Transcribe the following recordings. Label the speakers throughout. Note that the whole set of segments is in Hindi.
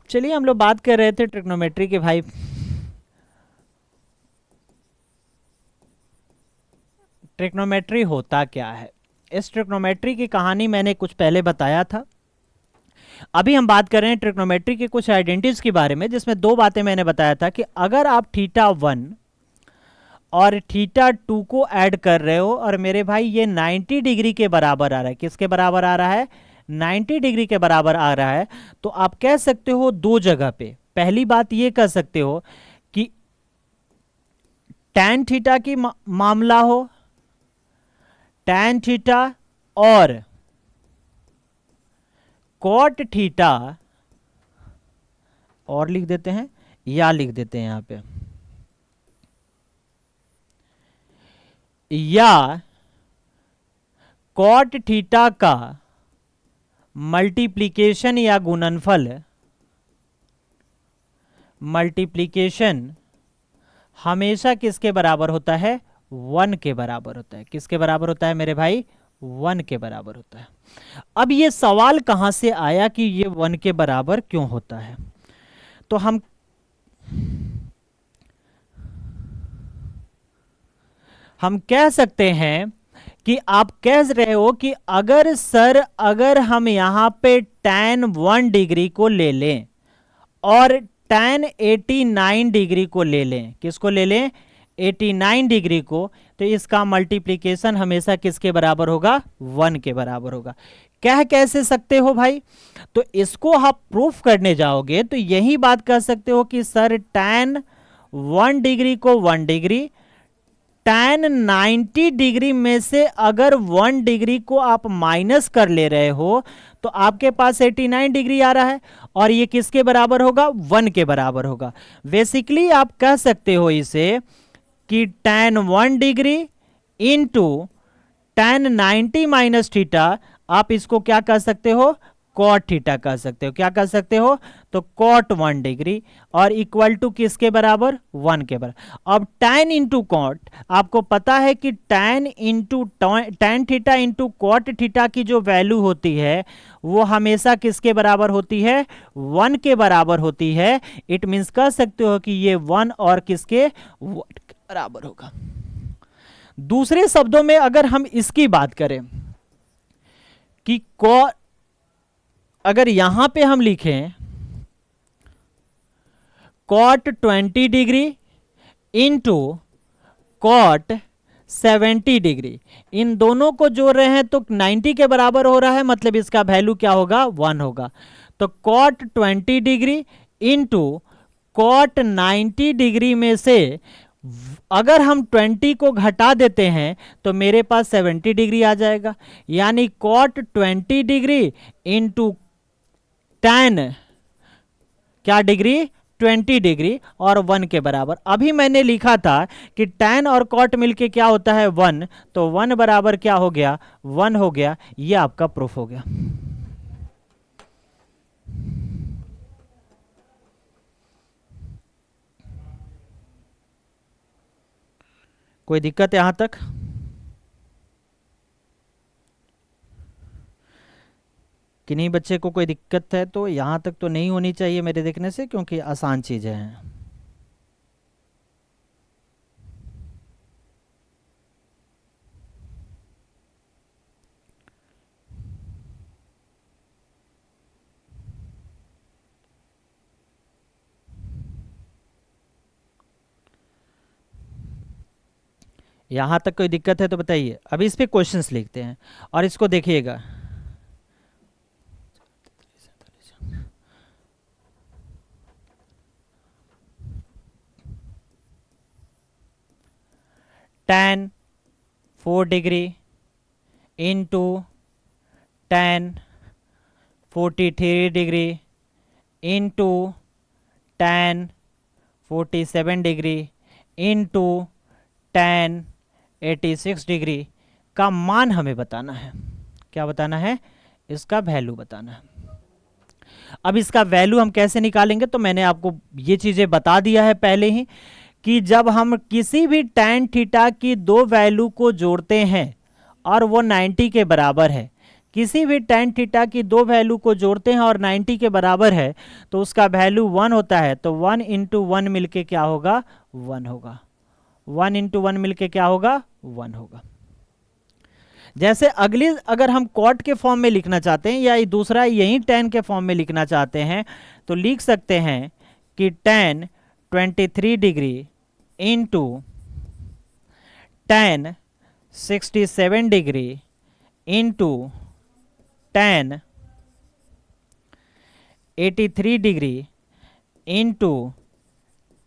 Speaker 1: चलिए हम लोग बात कर रहे थे ट्रिग्नोमेट्री के भाई। ट्रिग्नोमेट्री होता क्या है, इस ट्रिग्नोमेट्री की कहानी मैंने कुछ पहले बताया था। अभी हम बात कर रहे हैं ट्रिग्नोमेट्री के कुछ आइडेंटिटीज के बारे में, जिसमें दो बातें मैंने बताया था कि अगर आप थीटा 1 और थीटा 2 को ऐड कर रहे हो और मेरे भाई ये 90 डिग्री के बराबर आ रहा है, किसके बराबर आ रहा है, 90 डिग्री के बराबर आ रहा है, तो आप कह सकते हो दो जगह पे। पहली बात ये कह सकते हो कि tan थीटा की मामला हो, tan थीटा और cot थीटा, और लिख देते हैं या लिख देते हैं यहां पे, या cot थीटा का मल्टीप्लिकेशन या गुणनफल, मल्टीप्लिकेशन हमेशा किसके बराबर होता है, 1 के बराबर होता है। किसके बराबर होता है मेरे भाई, 1 के बराबर होता है। अब ये सवाल कहां से आया कि ये 1 के बराबर क्यों होता है, तो हम कह सकते हैं कि आप कह रहे हो कि अगर सर अगर हम यहां पे tan 1 डिग्री को ले लें और tan 89 डिग्री को ले लें, किसको ले लें, 89 डिग्री को, तो इसका मल्टीप्लिकेशन हमेशा किसके बराबर होगा, 1 के बराबर होगा। कह कैसे सकते हो भाई, तो इसको आप प्रूफ करने जाओगे तो यही बात कह सकते हो कि सर tan 1 डिग्री को 1 डिग्री, tan 90 डिग्री में से अगर 1 डिग्री को आप माइनस कर ले रहे हो तो आपके पास 89 डिग्री आ रहा है और ये किसके बराबर होगा, 1 के बराबर होगा। बेसिकली आप कह सकते हो इसे कि tan 1 degree into tan 90 minus theta, आप इसको क्या कह सकते हो, cot थीटा कह सकते हो। क्या कह सकते हो, तो cot 1 डिग्री और इक्वल टू किसके बराबर, 1 के बराबर। अब tan इंटू कॉट, आपको पता है कि tan into tan theta into cot theta की जो वैल्यू होती है वो हमेशा किसके बराबर होती है, 1 के बराबर होती है। इट मीन्स कह सकते हो कि ये 1 और किसके, 1 के बराबर होगा। दूसरे शब्दों में अगर हम इसकी बात करें कि अगर यहां पे हम लिखें cot 20 degree into cot 70 degree, इन दोनों को जोड़ रहे हैं तो 90 के बराबर हो रहा है, मतलब इसका वैल्यू क्या होगा, 1 होगा। तो cot 20 degree into cot 90 degree में से अगर हम 20 को घटा देते हैं तो मेरे पास 70 डिग्री आ जाएगा, यानी cot 20 डिग्री इंटू tan क्या डिग्री, 20 डिग्री और 1 के बराबर। अभी मैंने लिखा था कि tan और cot मिलके क्या होता है, 1, तो 1 बराबर क्या हो गया, 1 हो गया। ये आपका प्रूफ हो गया। कोई दिक्कत यहां तक, किन्हीं बच्चे को कोई दिक्कत है तो यहां तक तो नहीं होनी चाहिए मेरे देखने से, क्योंकि आसान चीजें हैं। यहां तक कोई दिक्कत है तो बताइए। अभी इस पे क्वेश्चंस लिखते हैं और इसको देखिएगा। tan 4 degree into tan 43 degree into tan 47 degree into tan 86 degree का मान हमें बताना है। क्या बताना है, इसका वैल्यू बताना है। अब इसका वैल्यू हम कैसे निकालेंगे, तो मैंने आपको ये चीजें बता दिया है पहले ही कि जब हम किसी भी tan थीटा की दो वैल्यू को जोड़ते हैं और वो 90 के बराबर है, किसी भी tan थीटा की दो वैल्यू को जोड़ते हैं और 90 के बराबर है तो उसका वैल्यू 1 होता है, तो 1 इंटू 1 मिलके क्या होगा, 1 होगा। 1 इंटू 1 मिलके क्या होगा, 1 होगा। जैसे अगली अगर हम कॉट के फॉर्म में लिखना चाहते हैं या दूसरा यही tan के फॉर्म में लिखना चाहते हैं तो लिख सकते हैं कि tan 23 degree into tan 67 degree into tan 83 degree into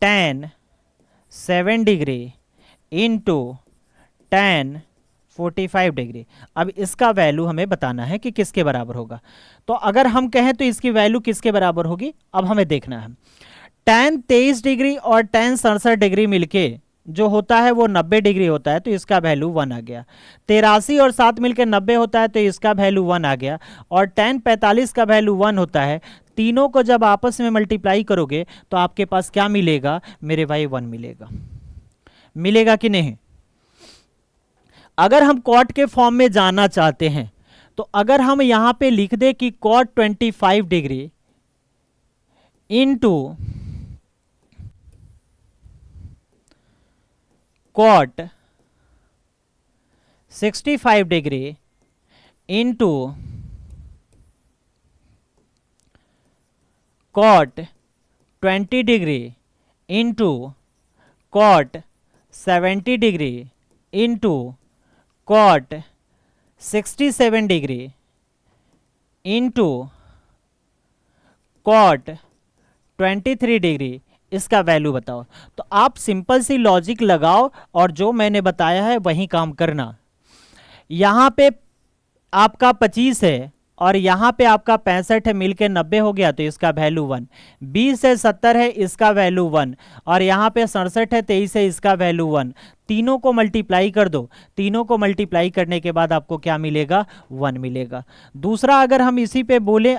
Speaker 1: tan 7 degree into tan 45 degree. अब इसका वैल्यू हमें बताना है कि किसके बराबर होगा। तो अगर हम कहें तो इसकी वैल्यू किसके बराबर होगी, अब हमें देखना है। tan 23 डिग्री और tan 67 डिग्री मिलके जो होता है वो 90 डिग्री होता है, तो इसका वैल्यू 1 आ गया। 83 और 7 मिलके 90 होता है, तो इसका वैल्यू 1 आ गया। और tan 45 का वैल्यू 1 होता है। तीनों को जब आपस में मल्टीप्लाई करोगे तो आपके पास क्या मिलेगा मेरे भाई, 1 मिलेगा। मिलेगा कि नहीं। अगर हम कॉट के फॉर्म में जाना चाहते हैं तो अगर हम यहां पे लिख दे कि cot 25 degree into cot 65 degree into cot 20 degree into cot 70 degree into cot 67 degree into cot 23 degree, इसका वैल्यू बताओ। तो आप सिंपल सी लॉजिक लगाओ और जो मैंने बताया है वही काम करना। यहाँ पे आपका 25 है और यहाँ पे आपका 65 है, मिलके 90 हो गया तो इसका वैल्यू 1। 20 है 70 है, इसका वैल्यू 1। और यहाँ पे 67 है 23 है, इसका वैल्यू 1। तीनों को मल्टीप्लाई कर दो। तीनों को मल्टीप्लाई करने के बाद आपको क्या मिलेगा, 1 मिलेगा। दूसरा अगर हम इसी पे बोलें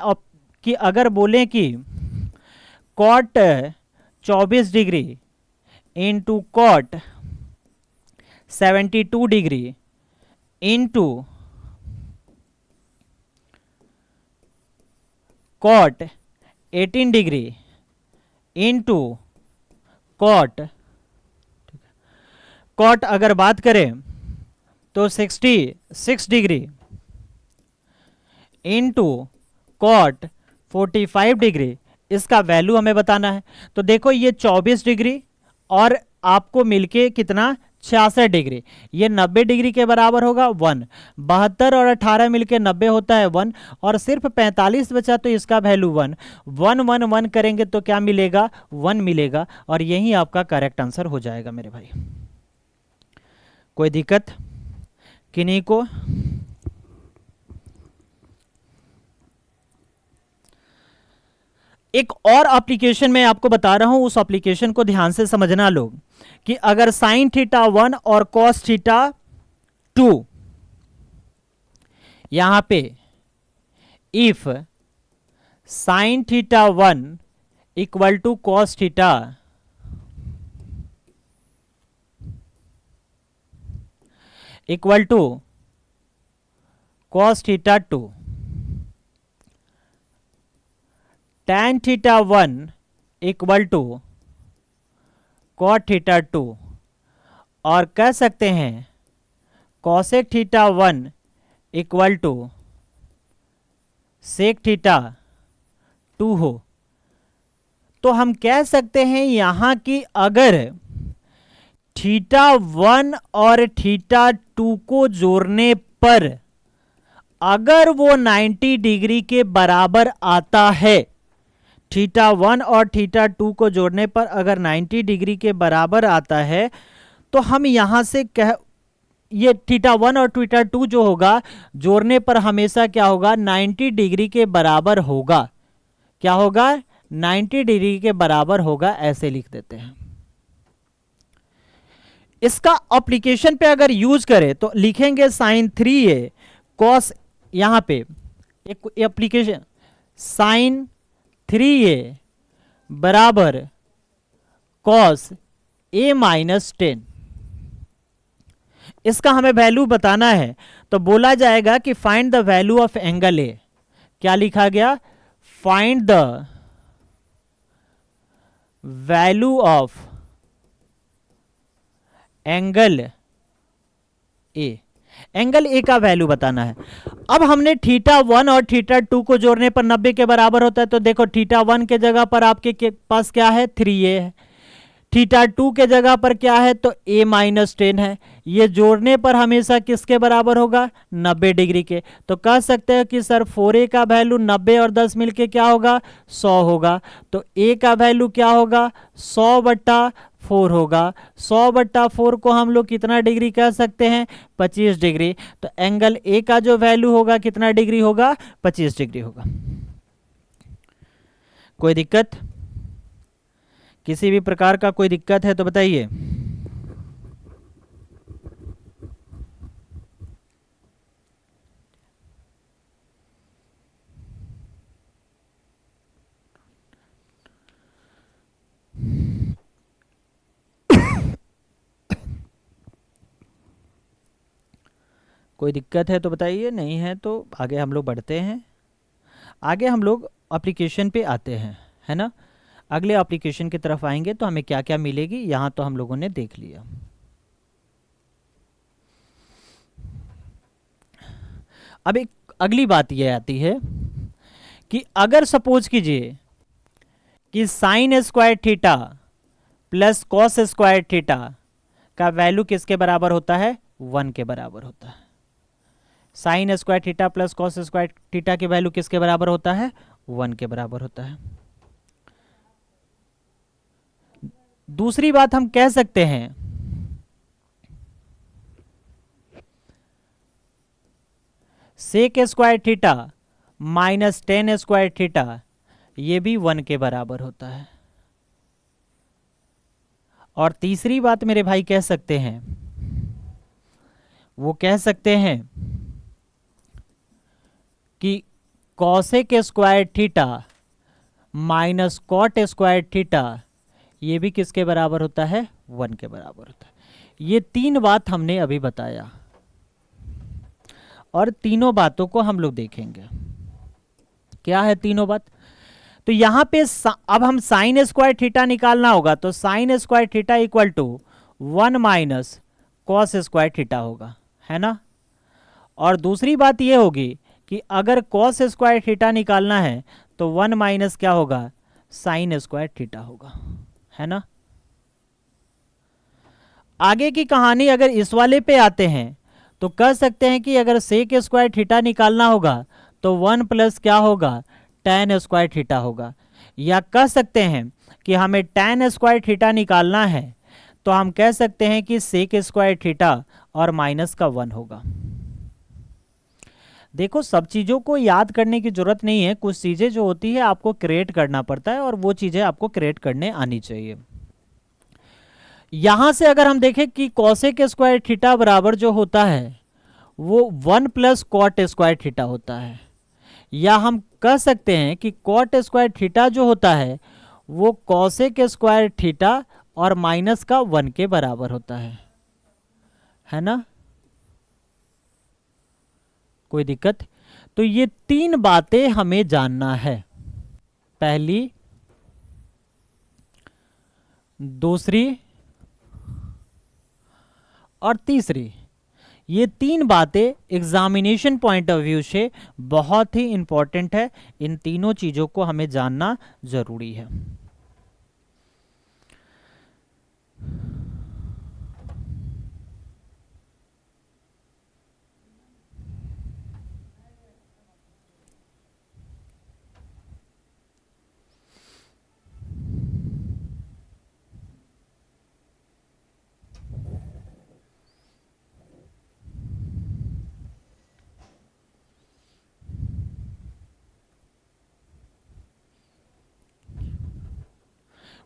Speaker 1: कि अगर बोलें कि cot 24 degree into cot 72 degree into cot 18 degree into cot अगर बात करें तो 66 डिग्री इंटू cot 45 डिग्री, इसका वैल्यू हमें बताना है। तो देखो ये 24 डिग्री और आपको मिलके कितना 66 डिग्री, ये 90 डिग्री के बराबर होगा 1। 72 और 18 मिलके 90 होता है 1 और सिर्फ 45 बचा तो इसका वैल्यू 1। 1 1 1 करेंगे तो क्या मिलेगा, 1 मिलेगा। और यही आपका करेक्ट आंसर हो जाएगा मेरे भाई। कोई दिक्कत किन्हीं को। एक और एप्लीकेशन मैं आपको बता रहा हूं, उस एप्लीकेशन को ध्यान से समझना लोग, कि अगर साइन थीटा 1 और कॉस थीटा 2, यहां पे if sine theta 1 equal to cos theta equal to cos theta 2, tan theta 1 equal to cot theta 2, और कह सकते हैं cosec theta 1 equal to sec theta 2 हो, तो हम कह सकते हैं यहां कि अगर थीटा 1 और थीटा 2 को जोड़ने पर अगर वो 90 डिग्री के बराबर आता है, थीटा 1 और थीटा 2 को जोड़ने पर अगर 90 डिग्री के बराबर आता है, तो हम यहां से ये थीटा 1 और थीटा 2 जो होगा जोड़ने पर हमेशा क्या होगा, 90 डिग्री के बराबर होगा। क्या होगा, 90 डिग्री के बराबर होगा, ऐसे लिख देते हैं। इसका एप्लीकेशन पे अगर यूज करें तो लिखेंगे साइन 3a कॉस, यहां पे एक एप्लीकेशन साइन 3a बराबर कॉस a माइनस 10। इसका हमें वैल्यू बताना है, तो बोला जाएगा कि find the value of angle A. क्या लिखा गया? Find the value of angle A. Angle A का वैल्यू बताना है। अब हमने θ1 और θ2 को जोड़ने पर 90 के बराबर होता है, तो देखो θ1 के जगह पर आपके पास क्या है? 3a है। θ2 के जगह पर क्या है? तो a माइनस 10 है। ये जोड़ने पर हमेशा किसके बराबर होगा? 90 डिग्री के। तो कह सकते हैं कि सर 4a का वैल्यू 90 और 10 मिलके क्या होगा? 100 होगा। तो a का वैल्यू क्या होगा? 100/4 होगा। 100/4 को हम लोग कितना डिग्री कह सकते हैं? 25 डिग्री। तो एंगल ए का जो वैल्यू होगा कितना डिग्री होगा? 25 डिग्री होगा। कोई दिक्कत? किसी भी प्रकार का कोई दिक्कत है तो बताइए। कोई दिक्कत है तो बताइए, नहीं है तो आगे हम लोग बढ़ते हैं। आगे हम लोग एप्लीकेशन पे आते हैं, है ना। अगले एप्लीकेशन की तरफ आएंगे तो हमें क्या क्या मिलेगी, यहाँ तो हम लोगों ने देख लिया। अब एक अगली बात यह आती है कि अगर सपोज कीजिए कि sign square theta plus cos square theta का वैल्यू किसके बराबर होता है? 1 के बराबर होता है। Sign square theta plus cos square theta की वैल्यू किसके बराबर होता है? 1 के बराबर होता है। दूसरी बात हम कह सकते हैं sec square theta minus tan square theta, ये भी 1 के बराबर होता है। और तीसरी बात मेरे भाई कह सकते हैं, वो कह सकते हैं कि cosec square theta minus cot square theta, ये भी किसके बराबर होता है? 1 के बराबर होता है। ये 3 बात हमने अभी बताया और तीनों बातों को हम लोग देखेंगे। क्या है तीनों बात? तो यहां पे अब हम साइन स्क्वायर थीटा निकालना होगा, तो sine square theta equal to 1 minus cos square theta होगा, है ना। और दूसरी बात यह होगी कि अगर कॉस स्क्वायर थीटा निकालना है तो 1 माइनस क्या होगा? साइन स्क्वायर थीटा होगा, है ना। आगे की कहानी अगर इस वाले पे आते हैं तो कह सकते हैं कि अगर सेक स्क्वायर थीटा निकालना होगा तो 1 प्लस क्या होगा? tan स्क्वायर थीटा होगा। या कह सकते हैं कि हमें tan स्क्वायर थीटा निकालना है तो हम कह सकते हैं कि सेक स्क्वायर थीटा और माइनस का 1 होगा। देखो, सब चीज़ों को याद करने की जरूरत नहीं है, कुछ चीज़ें जो होती है आपको क्रिएट करना पड़ता है और वो चीज़ें आपको क्रिएट करने आनी चाहिए। यहां से अगर हम देखें कि कॉसेक स्क्वायर थीटा बराबर जो होता है वो 1 प्लस कॉट स्क्वायर थीटा होता है। या हम कह सकते हैं कि कॉट स्क्वायर थीटा जो होता है वो कॉसेक स्क्वायर थीटा और माइनस का 1 के बराबर होता है ना। कोई दिक्कत? तो ये 3 बातें हमें जानना है, पहली, दूसरी और तीसरी। ये 3 बातें एग्जामिनेशन पॉइंट ऑफ व्यू से बहुत ही इंपॉर्टेंट है। इन तीनों चीज़ों को हमें जानना जरूरी है।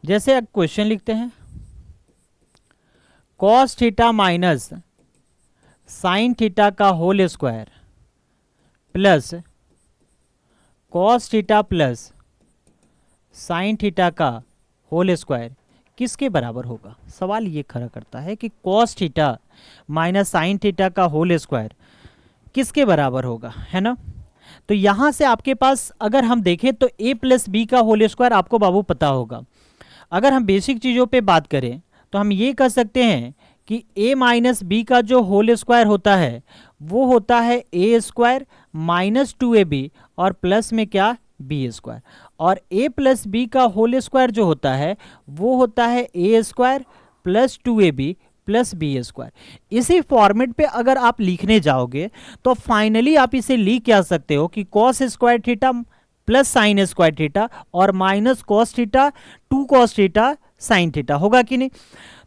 Speaker 1: जैसे अब क्वेश्चन लिखते हैं, cos theta minus sine theta का whole square plus cos theta plus sine theta का होल स्क्वायर किसके बराबर होगा? सवाल ये खड़ा करता है कि cos theta minus sine theta का होल स्क्वायर किसके बराबर होगा, है ना। तो यहाँ से आपके पास अगर हम देखें तो a प्लस बी का होल स्क्वायर आपको बाबू पता होगा। अगर हम बेसिक चीज़ों पे बात करें तो हम ये कह सकते हैं कि a माइनस बी का जो होल स्क्वायर होता है वो होता है a स्क्वायर माइनस 2ab और प्लस में क्या, b स्क्वायर। और a प्लस बी का होल स्क्वायर जो होता है वो होता है a square plus 2ab plus B square. इसी फॉर्मेट पे अगर आप लिखने जाओगे तो फाइनली आप इसे लिख क्या सकते हो कि cos square theta plus sine square theta और minus cos theta 2 cos theta sine theta, होगा कि नहीं।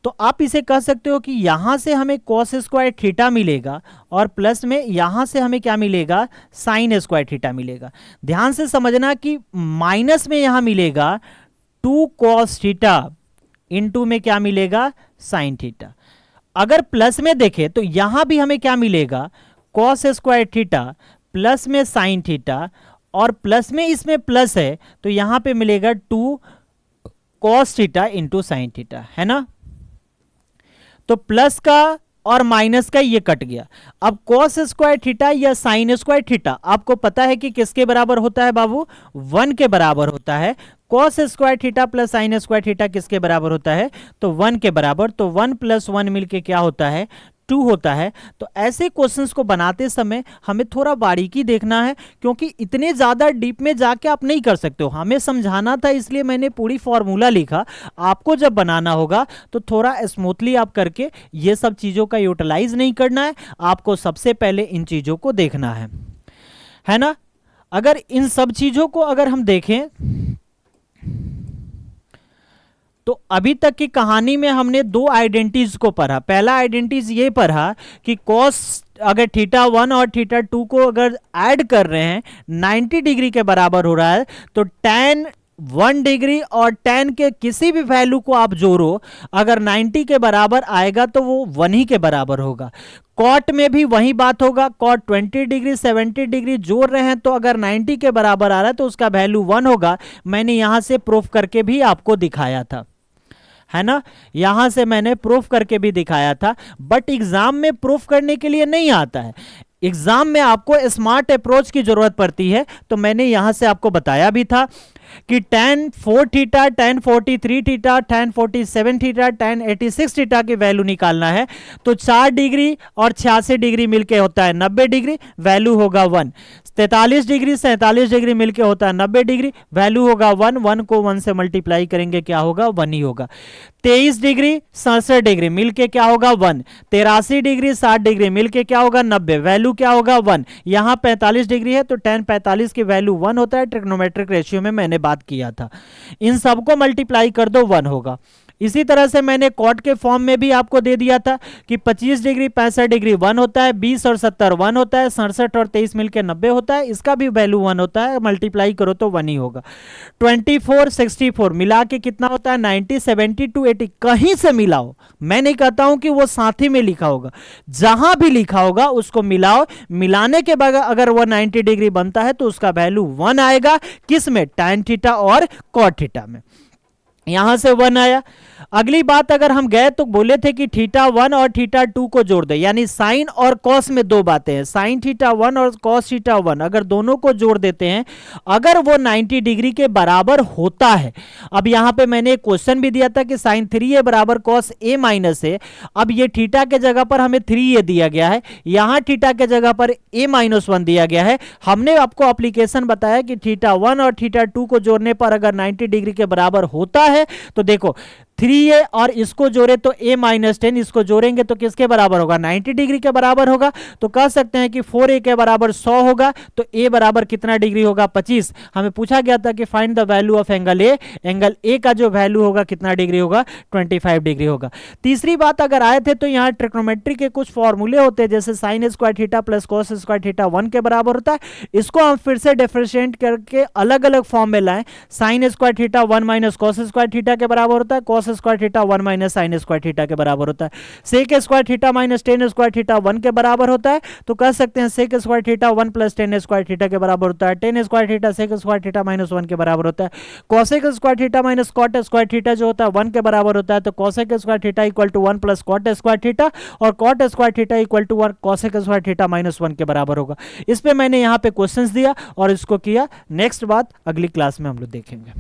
Speaker 1: तो आप इसे कह सकते हो कि यहां से हमें कॉस स्क्वायर थीटा मिलेगा और प्लस में यहां से हमें क्या मिलेगा, साइन स्क्वायर थीटा मिलेगा। ध्यान से समझना कि माइनस में यहां मिलेगा 2 कॉस थीटा इनटू में क्या मिलेगा, साइन थीटा। अगर प्लस में देखें तो यहां भी हमें क्या मिलेगा, कॉस स्क्वायर थीटा प्लस में साइन थीटा और प्लस में इसमें प्लस है तो यहां पे मिलेगा 2 cos theta into sine theta, है ना। तो प्लस का और माइनस का ये कट गया। अब कॉस स्क्वायर थीटा या साइन स्क्वायर थीटा आपको पता है कि किसके बराबर होता है बाबू, 1 के बराबर होता है। Cos square theta plus sine square theta किसके बराबर होता है, तो 1 के बराबर। तो 1 प्लस 1 मिलके क्या होता है, 2 होता है। तो ऐसे क्वेश्चंस को बनाते समय हमें थोड़ा बारीकी देखना है, क्योंकि इतने ज़्यादा डीप में जाके आप नहीं कर सकते हो। हमें समझाना था इसलिए मैंने पूरी फॉर्मूला लिखा। आपको जब बनाना होगा तो थोड़ा स्मूथली आप करके ये सब चीज़ों का यूटिलाइज नहीं करना है, आपको सबसे पहले इन चीज़ों को देखना है ना। अगर इन सब चीज़ों को अगर हम देखें तो अभी तक की कहानी में हमने 2 आइडेंटिटीज को पढ़ा। पहला आइडेंटिटीज ये पढ़ा कि कॉस अगर थीटा 1 और थीटा 2 को अगर ऐड कर रहे हैं 90 डिग्री के बराबर हो रहा है, तो tan 1 डिग्री और tan के किसी भी वैल्यू को आप जोड़ो, अगर 90 के बराबर आएगा तो वो 1 ही के बराबर होगा। कॉट में भी वही बात होगा, कॉट 20 डिग्री 70 डिग्री जोड़ रहे हैं तो अगर 90 के बराबर आ रहा है तो उसका वैल्यू 1 होगा। मैंने यहां से प्रूफ करके भी आपको दिखाया था, है ना। यहां से मैंने प्रूफ करके भी दिखाया था, बट एग्जाम में प्रूफ करने के लिए नहीं आता है। एग्जाम में आपको स्मार्ट अप्रोच की जरूरत पड़ती है। तो मैंने यहां से आपको बताया भी था कि tan 4 theta, tan 43 theta, tan 47 theta, tan 86 theta की वैल्यू निकालना है तो 4 डिग्री और 86 डिग्री मिलके होता है 90 डिग्री, वैल्यू होगा 1। 43 डिग्री 47 डिग्री मिलके होता है 90 डिग्री, वैल्यू होगा 1। 1 को 1 से मल्टीप्लाई करेंगे क्या होगा, 1 ही होगा। 23 डिग्री 67 डिग्री मिलके क्या होगा, 1। 83 डिग्री 60 डिग्री मिलके क्या होगा, 90, वैल्यू क्या होगा, 1। यहां 45 डिग्री है तो tan 45 की वैल्यू 1 होता है। ट्रिग्नोमेट्रिक रेशियो में मैंने बात किया था। इन सबको मल्टीप्लाई कर दो, 1 होगा। इसी तरह से मैंने कॉट के फॉर्म में भी आपको दे दिया था कि 25 डिग्री 65 डिग्री 1 होता है, 20 और 70 1 होता है, 67 और 23 मिलकर 90 होता है, इसका भी वैल्यू 1 होता है। मल्टीप्लाई करो तो 1 ही होगा। 24 64 मिला के कितना होता है, 90 70 टू 80, कहीं से मिलाओ। मैं नहीं कहता हूं कि वो साथ ही में लिखा होगा, जहां भी लिखा होगा उसको मिलाओ। मिलाने के बाद अगर वो 90 डिग्री बनता है तो उसका वैल्यू 1 आएगा। किस में, tan थीटा और cot थीटा में। यहां से 1 आया। अगली बात अगर हम गए तो बोले थे कि थीटा 1 और थीटा 2 को जोड़ दे, यानी साइन और कॉस में 2 बातें हैं, साइन थीटा 1 और कॉस थीटा 1, अगर दोनों को जोड़ देते हैं, अगर वो 90 डिग्री के बराबर होता है। अब यहां पे मैंने एक क्वेश्चन भी दिया था कि साइन 3a बराबर कॉस a माइनस a। अब ये थीटा के जगह पर हमें 3a दिया गया है, यहां थीटा के जगह पर a माइनस 1 दिया गया है। हमने आपको एप्लीकेशन बताया कि थीटा 1 और थीटा 2 को जोड़ने पर अगर 90 डिग्री के बराबर होता है तो देखो 3a और इसको जोड़े तो a माइनस 10, इसको जोड़ेंगे तो किसके बराबर होगा, 90 डिग्री के बराबर होगा। तो कह सकते हैं कि 4a के बराबर 100 होगा, तो a बराबर कितना डिग्री होगा, 25। हमें पूछा गया था कि find the value of angle a। Angle a का जो वैल्यू होगा कितना डिग्री होगा, 25 डिग्री होगा। तीसरी बात अगर आए थे तो यहाँ ट्रिग्नोमेट्री के कुछ फॉर्मूले होते हैं, जैसे sign square theta plus cos square theta 1 के बराबर होता है। इसको हम फिर से डिफरेंशिएट करके अलग अलग फॉर्म में लाएं। Sine square theta 1 minus cos square theta के बराबर होता है, cos cos square theta 1 minus sine square theta के बराबर होता है। Sec square theta minus tan square theta 1 के बराबर होता है, तो कह सकते हैं sec square theta 1 plus tan square theta के बराबर होता है। Tan square theta sec square theta minus 1 के बराबर होता है। Cosec square theta minus cot square theta जो होता है 1 के बराबर होता है, तो cosec square theta equal to 1 plus cot square theta, और cot square theta equal to 1 cosec square theta minus 1 के बराबर होगा। इस पे मैंने यहाँ पे क्वेश्चंस दिया और इसको किया। नेक्स्ट बात अगली क्लास में हम लोग देखेंगे।